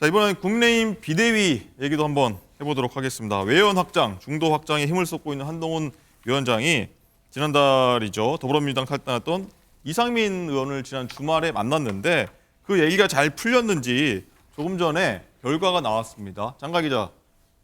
자, 이번엔 국민의힘 비대위 얘기도 한번 해보도록 하겠습니다. 외연 확장, 중도 확장에 힘을 쏟고 있는 한동훈 위원장이 지난달이죠. 더불어민주당 탈당했던 이상민 의원을 지난 주말에 만났는데 그 얘기가 잘 풀렸는지 조금 전에 결과가 나왔습니다. 장가 기자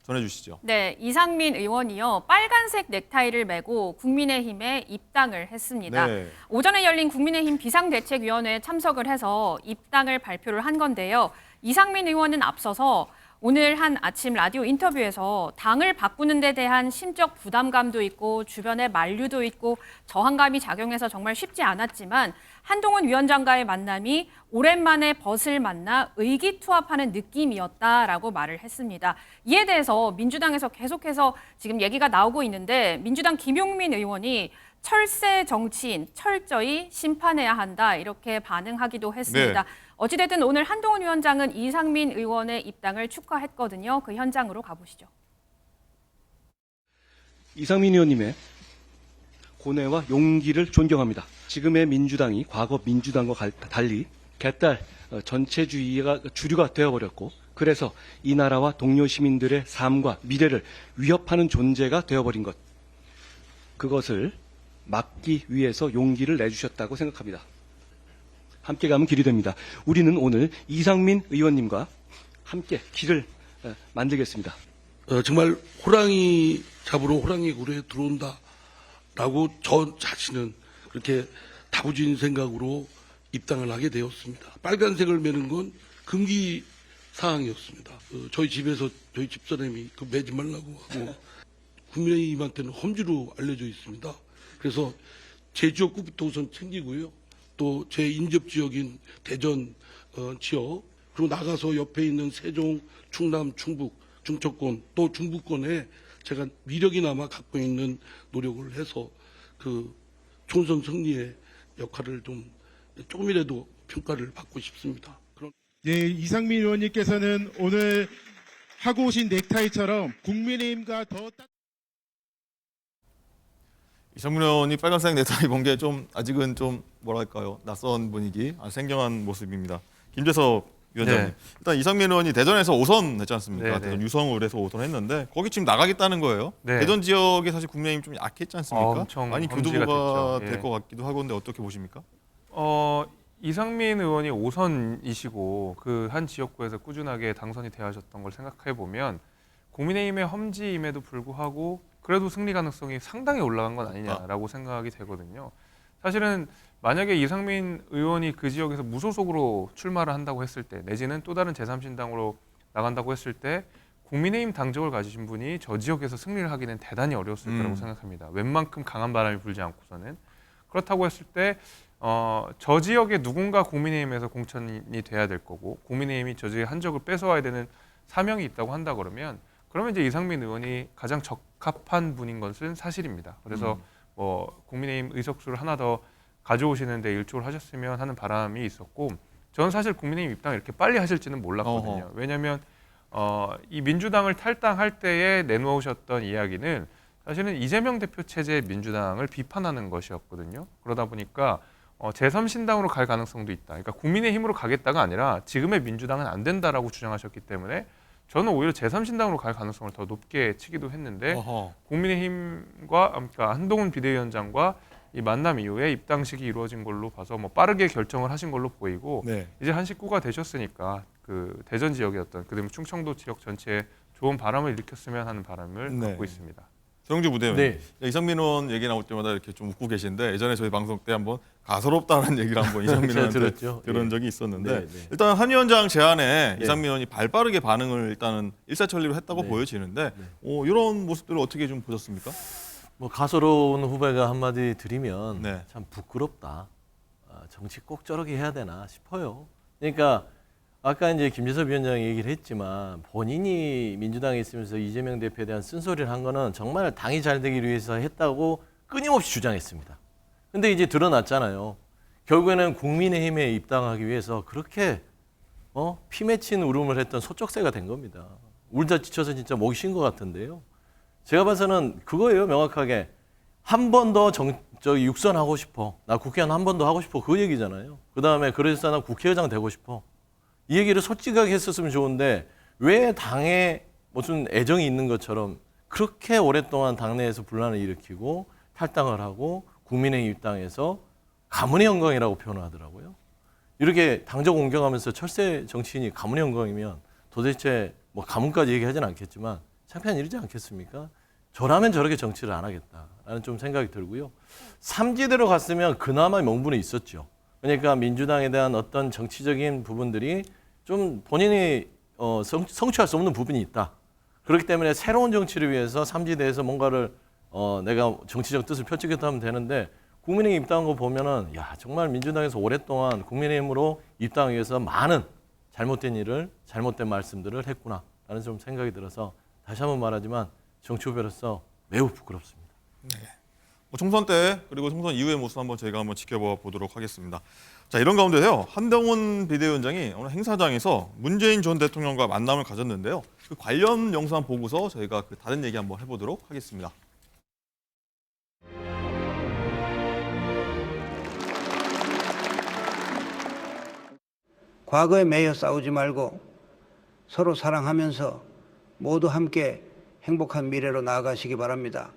전해주시죠. 네, 이상민 의원이요. 빨간색 넥타이를 메고 국민의힘에 입당을 했습니다. 네. 오전에 열린 국민의힘 비상대책위원회에 참석을 해서 입당을 발표를 한 건데요. 이상민 의원은 앞서서 오늘 한 아침 라디오 인터뷰에서 당을 바꾸는 데 대한 심적 부담감도 있고 주변의 만류도 있고 저항감이 작용해서 정말 쉽지 않았지만 한동훈 위원장과의 만남이 오랜만에 벗을 만나 의기투합하는 느낌이었다라고 말을 했습니다. 이에 대해서 민주당에서 계속해서 지금 얘기가 나오고 있는데 민주당 김용민 의원이 철새 정치인 철저히 심판해야 한다 이렇게 반응하기도 했습니다. 네. 어찌됐든 오늘 한동훈 위원장은 이상민 의원의 입당을 축하했거든요. 그 현장으로 가보시죠. 이상민 의원님의 고뇌와 용기를 존경합니다. 지금의 민주당이 과거 민주당과 달리 개딸 전체주의가 주류가 되어버렸고 그래서 이 나라와 동료 시민들의 삶과 미래를 위협하는 존재가 되어버린 것. 그것을 막기 위해서 용기를 내주셨다고 생각합니다. 함께 가면 길이 됩니다. 우리는 오늘 이상민 의원님과 함께 길을 만들겠습니다. 정말 호랑이 잡으러 호랑이 굴에 들어온다라고 저 자신은 그렇게 다부진 생각으로 입당을 하게 되었습니다. 빨간색을 매는 건 금기 사항이었습니다. 저희 집에서 저희 집사람이 그 매지 말라고 하고 국민의힘한테는 험지로 알려져 있습니다. 그래서 제 지역구부터 우선 챙기고요. 또 제 인접 지역인 대전 지역 그리고 나가서 옆에 있는 세종, 충남, 충북, 중초권 또 중부권에 제가 미력이나마 갖고 있는 노력을 해서 그 총선 승리의 역할을 좀 조금이라도 평가를 받고 싶습니다. 그럼 예, 이상민 의원님께서는 오늘 하고 오신 넥타이처럼 국민의힘과 더 이상민 의원이 빨간색 넥타이 본 게 좀 아직은 좀 뭐랄까요 낯선 분위기, 아주 생경한 모습입니다. 김재석 위원장님, 네. 일단 이상민 의원이 대전에서 5선 했지 않습니까? 네, 네. 대전 유성을에서 5선 했는데 거기 지금 나가겠다는 거예요. 네. 대전 지역에 사실 국민의힘 좀 약했지 않습니까? 엄청 많이 험지가 교두보가 됐죠. 예. 될 것 같기도 하고인데 어떻게 보십니까? 이상민 의원이 5선이시고 그 한 지역구에서 꾸준하게 당선이 되어하셨던 걸 생각해 보면 국민의힘의 험지임에도 불구하고 그래도 승리 가능성이 상당히 올라간 건 아니냐라고 생각이 되거든요. 사실은 만약에 이상민 의원이 그 지역에서 무소속으로 출마를 한다고 했을 때 내지는 또 다른 제3신당으로 나간다고 했을 때 국민의힘 당적을 가지신 분이 저 지역에서 승리를 하기는 대단히 어려웠을 거라고 생각합니다. 웬만큼 강한 바람이 불지 않고서는. 그렇다고 했을 때 저 지역에 누군가 국민의힘에서 공천이 돼야 될 거고 국민의힘이 저 지역의 한 적을 뺏어와야 되는 사명이 있다고 한다 그러면 이제 이상민 의원이 가장 적합한 분인 것은 사실입니다. 그래서 뭐 국민의힘 의석수를 하나 더 가져오시는 데 일조를 하셨으면 하는 바람이 있었고 저는 사실 국민의힘 입당을 이렇게 빨리 하실지는 몰랐거든요. 왜냐하면 이 민주당을 탈당할 때에 내놓으셨던 이야기는 사실은 이재명 대표 체제의 민주당을 비판하는 것이었거든요. 그러다 보니까 제3신당으로 갈 가능성도 있다. 그러니까 국민의힘으로 가겠다가 아니라 지금의 민주당은 안 된다라고 주장하셨기 때문에 저는 오히려 제3신당으로 갈 가능성을 더 높게 치기도 했는데 국민의힘과 그러니까 한동훈 비대위원장과 이 만남 이후에 입당식이 이루어진 걸로 봐서 뭐 빠르게 결정을 하신 걸로 보이고 네. 이제 한 식구가 되셨으니까 그 대전 지역의 그다음에 충청도 지역 전체에 좋은 바람을 일으켰으면 하는 바람을 네. 갖고 있습니다. 정주 부대원, 네. 이상민 의원 얘기 나올 때마다 이렇게 좀 웃고 계신데 예전에 저희 방송 때 한번 가소롭다는 얘기를 한번 이상민 의원한테 들은 적이 있었는데 일단 한 위원장 제안에 이상민 의원이 발빠르게 반응을 일단은 일사천리로 했다고 보여지는데 이런 모습들을 어떻게 좀 보셨습니까? 뭐 가소로운 후배가 한마디 드리면 네. 참 부끄럽다. 정치 꼭 저렇게 해야 되나 싶어요. 그러니까 아까 이제 김재섭 위원장이 얘기를 했지만 본인이 민주당에 있으면서 이재명 대표에 대한 쓴소리를 한 거는 정말 당이 잘 되기 위해서 했다고 끊임없이 주장했습니다. 근데 이제 드러났잖아요. 결국에는 국민의힘에 입당하기 위해서 그렇게 피 맺힌 울음을 했던 소쩍새가 된 겁니다. 울다 지쳐서 진짜 목이 쉰 것 같은데요. 제가 봐서는 그거예요, 명확하게. 한 번 더 육선하고 싶어. 나 국회의원 한 번 더 하고 싶어. 그 얘기잖아요. 그 다음에 그래서 난 국회의장 되고 싶어. 이 얘기를 솔직하게 했었으면 좋은데 왜 당에 무슨 애정이 있는 것처럼 그렇게 오랫동안 당내에서 분란을 일으키고 탈당을 하고 국민의힘 입당해서 가문의 영광이라고 표현을 하더라고요. 이렇게 당적 옮겨가면서 철새 정치인이 가문의 영광이면 도대체 뭐 가문까지 얘기하지는 않겠지만 창피한 일이지 않겠습니까? 저라면 저렇게 정치를 안 하겠다라는 좀 생각이 들고요. 삼지대로 갔으면 그나마 명분이 있었죠. 그러니까 민주당에 대한 어떤 정치적인 부분들이 좀 본인이 성취할 수 없는 부분이 있다. 그렇기 때문에 새로운 정치를 위해서 삼지대에서 뭔가를 내가 정치적 뜻을 펼치겠다 하면 되는데 국민의힘 입당한 거 보면은 야 정말 민주당에서 오랫동안 국민의힘으로 입당하기 위해서 많은 잘못된 일을 잘못된 말씀들을 했구나라는 좀 생각이 들어서 다시 한번 말하지만 정치 후배로서 매우 부끄럽습니다. 총선 때 그리고 총선 이후의 모습 한번 저희가 한번 지켜봐 보도록 하겠습니다. 자, 이런 가운데요. 한동훈 비대위원장이 오늘 행사장에서 문재인 전 대통령과 만남을 가졌는데요. 그 관련 영상 보고서 저희가 그 다른 얘기 한번 해보도록 하겠습니다. 과거에 매여 싸우지 말고 서로 사랑하면서 모두 함께 행복한 미래로 나아가시기 바랍니다.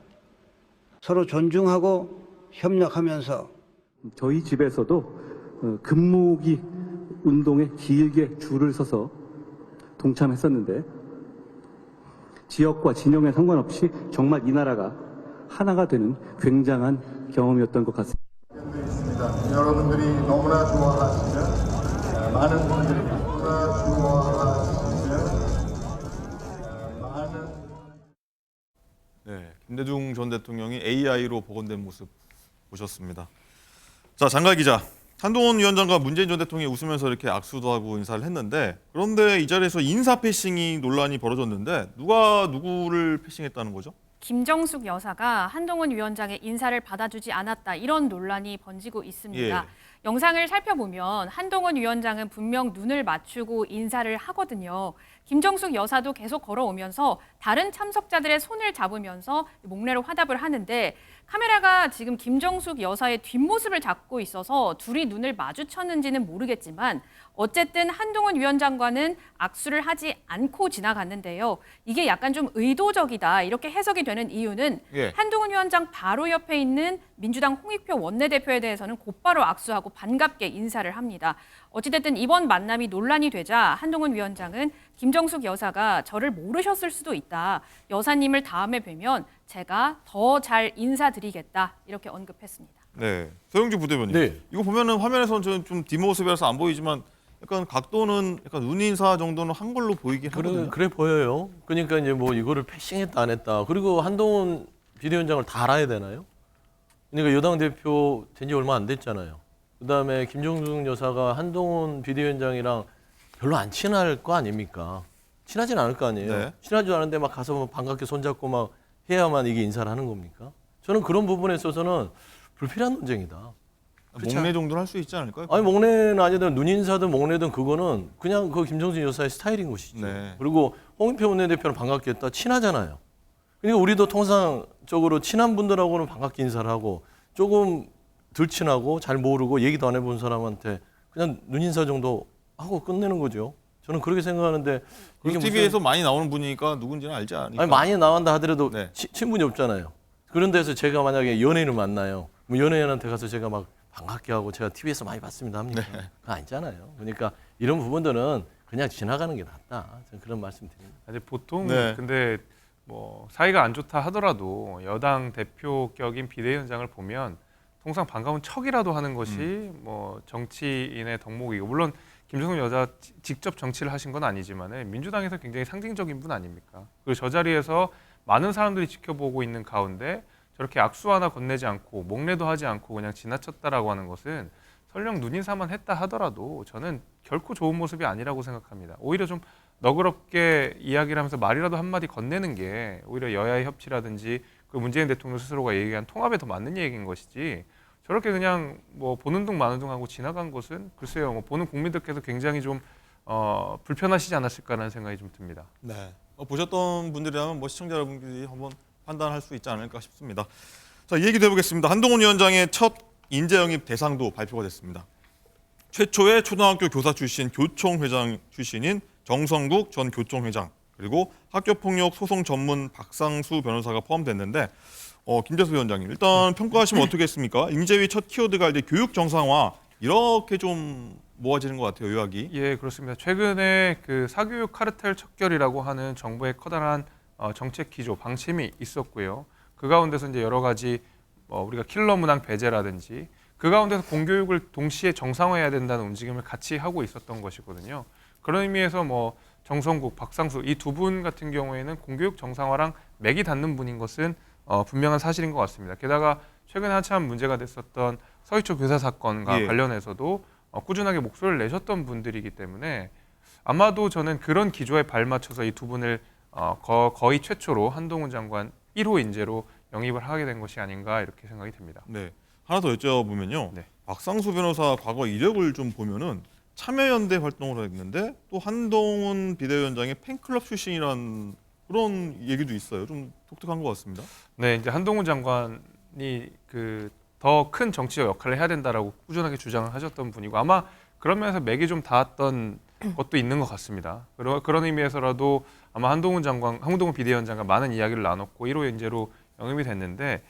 서로 존중하고 협력하면서 저희 집에서도 금모으기 운동에 길게 줄을 서서 동참했었는데 지역과 진영에 상관없이 정말 이 나라가 하나가 되는 굉장한 경험이었던 것 같습니다. 여러분들이 너무나 좋아하시는 많은 분들이 너무나 좋아하시는 많은 네, 김대중 전 대통령이 AI로 복원된 모습 보셨습니다. 자, 장갈 기자. 한동훈 위원장과 문재인 전 대통령이 웃으면서 이렇게 악수도 하고 인사를 했는데 그런데 이 자리에서 인사 패싱이 논란이 벌어졌는데 누가 누구를 패싱했다는 거죠? 김정숙 여사가 한동훈 위원장의 인사를 받아주지 않았다 이런 논란이 번지고 있습니다. 예. 영상을 살펴보면 한동훈 위원장은 분명 눈을 맞추고 인사를 하거든요. 김정숙 여사도 계속 걸어오면서 다른 참석자들의 손을 잡으면서 목례로 화답을 하는데 카메라가 지금 김정숙 여사의 뒷모습을 잡고 있어서 둘이 눈을 마주쳤는지는 모르겠지만 어쨌든 한동훈 위원장과는 악수를 하지 않고 지나갔는데요. 이게 약간 좀 의도적이다 이렇게 해석이 되는 이유는 예. 한동훈 위원장 바로 옆에 있는 민주당 홍익표 원내대표에 대해서는 곧바로 악수하고 반갑게 인사를 합니다. 어찌됐든 이번 만남이 논란이 되자 한동훈 위원장은 김정숙 여사가 저를 모르셨을 수도 있다. 여사님을 다음에 뵈면 제가 더 잘 인사드리겠다. 이렇게 언급했습니다. 네, 서영주 부대변인. 네. 이거 보면은 화면에서는 저는 좀 뒷모습이라서 안 보이지만 약간 각도는 약간 눈 인사 정도는 한 걸로 보이긴 하거든요. 그래 보여요. 그러니까 이제 뭐 이거를 패싱했다 안 했다. 그리고 한동훈 비대위원장을 다 알아야 되나요? 그러니까 여당 대표 된 지 얼마 안 됐잖아요. 그다음에 김정숙 여사가 한동훈 비대위원장이랑 별로 안 친할 거 아닙니까? 친하진 않을 거 아니에요. 네. 친하지도 않은데 막 가서 막 반갑게 손잡고 막 해야만 이게 인사를 하는 겁니까? 저는 그런 부분에 있어서는 불필요한 논쟁이다. 목례 정도는 할 수 있지 않을까요? 아니 목례는 아니든 눈인사든 목례든 그거는 그냥 그 김정숙 여사의 스타일인 것이죠. 네. 그리고 홍익표 원내대표는 반갑게 했다 친하잖아요. 그러니까 우리도 통상적으로 친한 분들하고는 반갑게 인사를 하고 조금 덜 친하고 잘 모르고 얘기도 안 해본 사람한테 그냥 눈인사 정도 하고 끝내는 거죠. 저는 그렇게 생각하는데 이게 TV에서 많이 나오는 분이니까 누군지는 알지 않으니까. 아니 많이 나온다 하더라도 네. 친분이 없잖아요. 그런 데서 제가 만약에 연예인을 만나요. 뭐 연예인한테 가서 제가 막 반갑게 하고 제가 TV에서 많이 봤습니다 합니까? 네. 그거 아니잖아요. 그러니까 이런 부분들은 그냥 지나가는 게 낫다. 저는 그런 말씀 드립니다. 아니, 보통 네. 근데 뭐 사이가 안 좋다 하더라도 여당 대표격인 비대위원장을 보면 통상 반가운 척이라도 하는 것이 뭐 정치인의 덕목이고 물론 김정숙 여사 직접 정치를 하신 건 아니지만 민주당에서 굉장히 상징적인 분 아닙니까? 그리고 저 자리에서 많은 사람들이 지켜보고 있는 가운데 저렇게 악수 하나 건네지 않고 목례도 하지 않고 그냥 지나쳤다라고 하는 것은 설령 눈인사만 했다 하더라도 저는 결코 좋은 모습이 아니라고 생각합니다. 오히려 좀 너그럽게 이야기를 하면서 말이라도 한마디 건네는 게 오히려 여야의 협치라든지 그 문재인 대통령 스스로가 얘기한 통합에 더 맞는 얘기인 것이지 저렇게 그냥 뭐 보는 둥 마는 둥 하고 지나간 것은 글쎄요 뭐 보는 국민들께서 굉장히 좀 불편하시지 않았을까라는 생각이 좀 듭니다. 네. 보셨던 분들이라면 뭐 시청자 여러분들이 한번 판단할 수 있지 않을까 싶습니다. 자, 이 얘기도 해보겠습니다. 한동훈 위원장의 첫 인재 영입 대상도 발표가 됐습니다. 최초의 초등학교 교사 출신 교총회장 출신인 정성국 전 교총회장 그리고 학교폭력 소송 전문 박상수 변호사가 포함됐는데 김재수 위원장님 일단 평가하시면 어떻겠습니까? 인재위 첫 키워드가 이제 교육 정상화 이렇게 좀 모아지는 것 같아요, 요약이. 예, 그렇습니다. 최근에 그 사교육 카르텔 척결이라고 하는 정부의 커다란 정책 기조, 방침이 있었고요. 그 가운데서 이제 여러 가지 우리가 킬러 문항 배제라든지 그 가운데서 공교육을 동시에 정상화해야 된다는 움직임을 같이 하고 있었던 것이거든요. 그런 의미에서 뭐 정성국, 박상수 이 두 분 같은 경우에는 공교육 정상화랑 맥이 닿는 분인 것은 분명한 사실인 것 같습니다. 게다가 최근에 한참 문제가 됐었던 서희초 교사 사건과 예. 관련해서도 꾸준하게 목소리를 내셨던 분들이기 때문에 아마도 저는 그런 기조에 발맞춰서 이 두 분을 거의 최초로 한동훈 장관 1호 인재로 영입을 하게 된 것이 아닌가 이렇게 생각이 됩니다. 네. 하나 더 여쭤보면요. 네. 박상수 변호사 과거 이력을 좀 보면은 참여연대 활동을 했는데 또 한동훈 비대위원장의 팬클럽 출신이란 그런 얘기도 있어요. 좀 독특한 것 같습니다. 네, 이제 한동훈 장관이 그 더 큰 정치적 역할을 해야 된다라고 꾸준하게 주장을 하셨던 분이고 아마 그런 면에서 맥이 좀 닿았던 것도 있는 것 같습니다. 그런 의미에서라도 아마 한동훈 비대위원장과 많은 이야기를 나눴고 1호 인재로 영입이 됐는데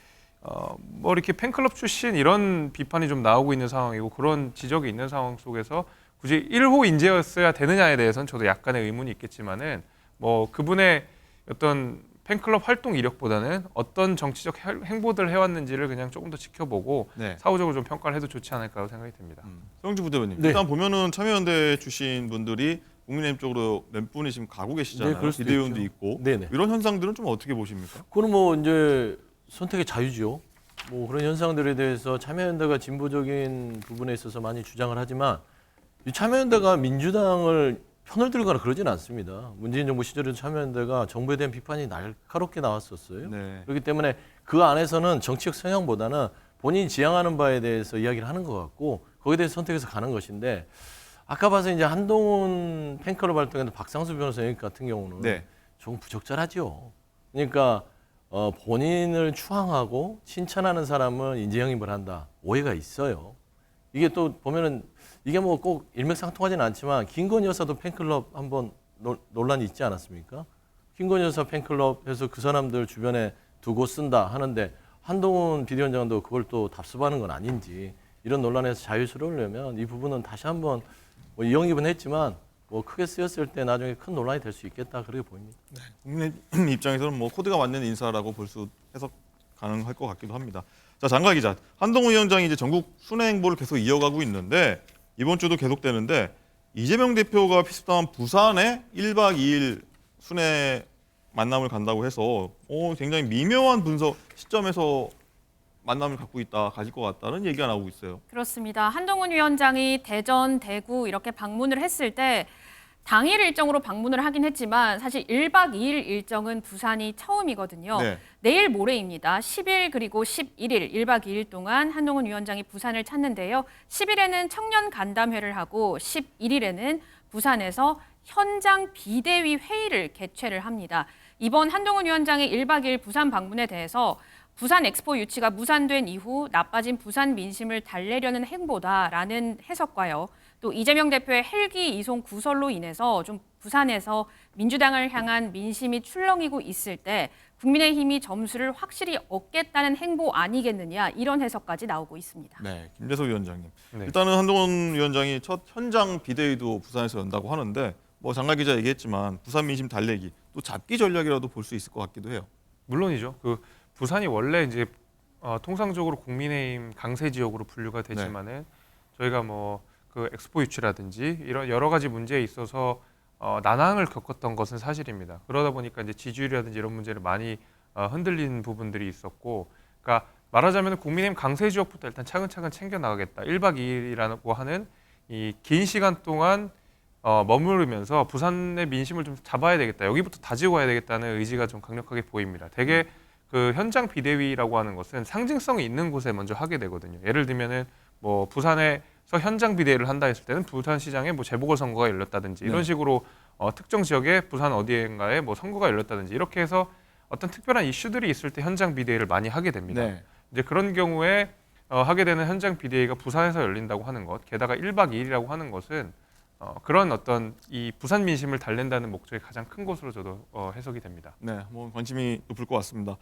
뭐 이렇게 팬클럽 출신 이런 비판이 좀 나오고 있는 상황이고 그런 지적이 있는 상황 속에서 굳이 1호 인재였어야 되느냐에 대해서는 저도 약간의 의문이 있겠지만은 뭐 그분의 어떤 팬클럽 활동 이력보다는 어떤 정치적 행보들을 해왔는지를 그냥 조금 더 지켜보고 네. 사후적으로 좀 평가를 해도 좋지 않을까 생각이 듭니다. 서영주 부대변인. 네. 일단 보면은 참여연대 출신 분들이 국민의힘 쪽으로 몇 분이 지금 가고 계시잖아요. 네, 그럴 수도 비대위원도 있죠. 있고. 네네. 이런 현상들은 좀 어떻게 보십니까? 그건 뭐 이제 선택의 자유죠. 뭐 그런 현상들에 대해서 참여연대가 진보적인 부분에 있어서 많이 주장을 하지만 이 참여연대가 민주당을 편을 들거나 그러진 않습니다. 문재인 정부 시절에도 참여연대가 정부에 대한 비판이 날카롭게 나왔었어요. 네. 그렇기 때문에 그 안에서는 정치적 성향보다는 본인이 지향하는 바에 대해서 이야기를 하는 것 같고 거기에 대해서 선택해서 가는 것인데 아까 봐서 이제 한동훈 팬클럽 활동했던 박상수 변호사 같은 경우는 네. 조금 부적절하죠. 그러니까 본인을 추앙하고 칭찬하는 사람은 인재 영입을 한다. 오해가 있어요. 이게 또 보면은 이게 뭐 꼭 일맥상통하지는 않지만 김건희 여사도 팬클럽 한번 논란이 있지 않았습니까? 김건희 여사 팬클럽에서 그 사람들 주변에 두고 쓴다 하는데 한동훈 비대위원장도 그걸 또 답습하는 건 아닌지 이런 논란에서 자유스러우려면 이 부분은 다시 한번 뭐 이영입은 했지만 뭐 크게 쓰였을 때 나중에 큰 논란이 될 수 있겠다 그렇게 보입니다. 국민의힘 입장에서는 뭐 코드가 맞는 인사라고 볼 수 해석 가능할 것 같기도 합니다. 자, 장가 기자. 한동훈 위원장이 이제 전국 순회 행보를 계속 이어가고 있는데 이번 주도 계속되는데 이재명 대표가 피습당한 부산에 1박 2일 순회 만남을 간다고 해서 굉장히 미묘한 분석 시점에서 만남을 가질 것 같다는 얘기가 나오고 있어요. 그렇습니다. 한동훈 위원장이 대전, 대구 이렇게 방문을 했을 때 당일 일정으로 방문을 하긴 했지만 사실 1박 2일 일정은 부산이 처음이거든요. 네. 내일 모레입니다. 10일 그리고 11일 1박 2일 동안 한동훈 위원장이 부산을 찾는데요. 10일에는 청년 간담회를 하고 11일에는 부산에서 현장 비대위 회의를 개최를 합니다. 이번 한동훈 위원장의 1박 2일 부산 방문에 대해서 부산 엑스포 유치가 무산된 이후 나빠진 부산 민심을 달래려는 행보다라는 해석과요. 또 이재명 대표의 헬기 이송 구설로 인해서 좀 부산에서 민주당을 향한 민심이 출렁이고 있을 때 국민의힘이 점수를 확실히 얻겠다는 행보 아니겠느냐 이런 해석까지 나오고 있습니다. 네, 김재석 위원장님. 네. 일단은 한동훈 위원장이 첫 현장 비대위도 부산에서 연다고 하는데 뭐 장가 기자 얘기했지만 부산 민심 달래기 또 잡기 전략이라도 볼 수 있을 것 같기도 해요. 물론이죠. 그 부산이 원래 이제 통상적으로 국민의힘 강세 지역으로 분류가 되지만은 저희가 뭐 그 엑스포 유치라든지 이런 여러 가지 문제에 있어서 난항을 겪었던 것은 사실입니다. 그러다 보니까 이제 지지율이라든지 이런 문제를 많이 흔들린 부분들이 있었고, 그러니까 말하자면 국민의힘 강세 지역부터 일단 차근차근 챙겨 나가겠다. 1박 2일이라고 하는 이 긴 시간 동안 머무르면서 부산의 민심을 좀 잡아야 되겠다. 여기부터 다지고 가야 되겠다는 의지가 좀 강력하게 보입니다. 되게 그 현장 비대위라고 하는 것은 상징성이 있는 곳에 먼저 하게 되거든요. 예를 들면은 뭐 부산에서 현장 비대위를 한다 했을 때는 부산시장에 뭐 재보궐선거가 열렸다든지 이런 식으로 특정 지역에 부산 어디인가에 뭐 선거가 열렸다든지 이렇게 해서 어떤 특별한 이슈들이 있을 때 현장 비대위를 많이 하게 됩니다. 네. 이제 그런 경우에 하게 되는 현장 비대위가 부산에서 열린다고 하는 것, 게다가 1박 2일이라고 하는 것은 그런 어떤 이 부산 민심을 달랜다는 목적이 가장 큰 것으로 저도 해석이 됩니다. 네, 뭐 관심이 높을 것 같습니다.